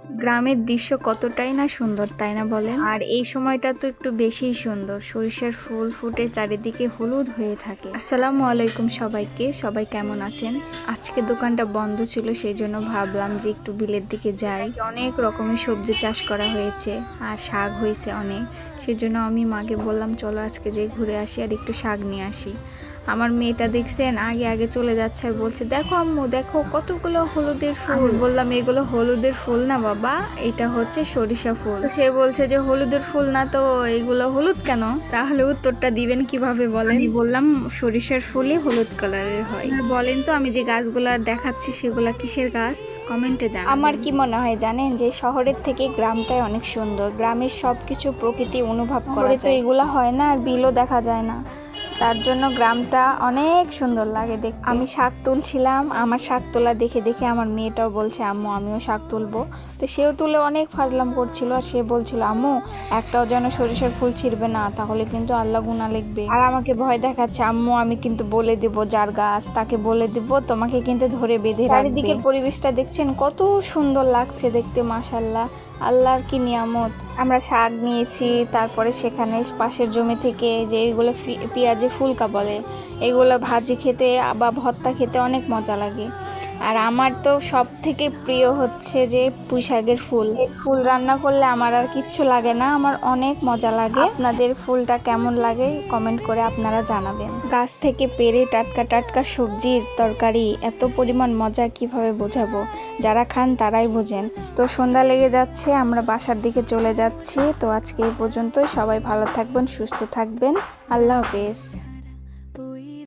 গ্রামের দৃশ্য কতটাই না সুন্দর, তাই না বলেন? আর এই সময়টা তো একটু বেশিই সুন্দর, সরিষার ফুল ফুটে চারিদিকে হলুদ হয়ে থাকে। আসসালামু আলাইকুম সবাইকে, সবাই কেমন আছেন? আজকে দোকানটা বন্ধ ছিল, সেই জন্য ভাবলাম যে একটু বিলের দিকে যাই। অনেক রকমের সবজি চাষ করা হয়েছে আর শাক হয়েছে অনেক, সেই জন্য আমি মাকে বললাম চলো আজকে যে ঘুরে আসি আর একটু শাক নিয়ে আসি। আমার মেয়েটা দেখছেন আগে আগে চলে যাচ্ছে আর বলছে দেখো আম্মু দেখো কতগুলো হলুদের ফুল। আমি বললাম এগুলো হলুদের ফুল না বাবা, এটা হচ্ছে সরিষা ফুল। তো সে বলছে যে হলুদের ফুল না তো এগুলো হলুদ কেন? তাহলে উত্তরটা দিবেন কিভাবে বলেন? আমি বললাম সরিষার ফুলই হলুদ কালারের হয়। বলেন তো আমি যে গাছগুলা দেখাচ্ছি সেগুলা কিসের গাছ? কমেন্টে জানাবেন। আমার কি মনে হয় জানেন যে শহরের থেকে গ্রামটাই অনেক সুন্দর, গ্রামের সবকিছু প্রকৃতি অনুভব করা যায়। তো এগুলা হয় না আর বিলও দেখা যায় না, তার জন্য গ্রামটা অনেক সুন্দর লাগে দেখতে। আমি শাক তুলছিলাম, আমার শাক তোলা দেখে দেখে আমার মেয়েটাও বলছে আম্মু আমিও শাক তুলবো। তো সেও তুলে অনেক ফাজলাম করছিল আর সে বলছিল আম্মু একটাও যেন সরিষার ফুল ছিঁড়বে না, তাহলে কিন্তু আল্লাহ গুনাহ লিখবে। আর আমাকে ভয় দেখাচ্ছে আম্মু আমি কিন্তু বলে দিব যার গাছ তাকে বলে দিব তোমাকে কিন্তু ধরে বেঁধে রাখবে। চারিদিকের পরিবেশটা দেখছেন কত সুন্দর লাগছে দেখতে, মাশাআল্লাহ, আল্লাহর কি নিয়ামত। আমরা শাক নিয়েছি, তারপরে সেখানে পাশের জমি থেকে যে এইগুলো পেঁয়াজে ফুলকা বলে, এগুলো ভাজি খেতে বা ভর্তা খেতে অনেক মজা লাগে। আর আমার তো সব থেকে প্রিয় হচ্ছে যে পুঁই শাকের ফুল। এই ফুল রান্না করলে আমার আর কিচ্ছু লাগে না, আমার অনেক মজা লাগে। আপনাদের ফুলটা কেমন লাগে কমেন্ট করে আপনারা জানাবেন। গাছ থেকে পেড়ে টাটকা টাটকা সবজির তরকারি এত পরিমাণ মজা কিভাবে বোঝাবো, যারা খান তারাই বোঝেন। তো সন্ধ্যা লেগে যাচ্ছে, আমরা বাসার দিকে চলে যাচ্ছি। তো আজকে এই পর্যন্ত, সবাই ভালো থাকবেন, সুস্থ থাকবেন, আল্লাহ হাফেজ।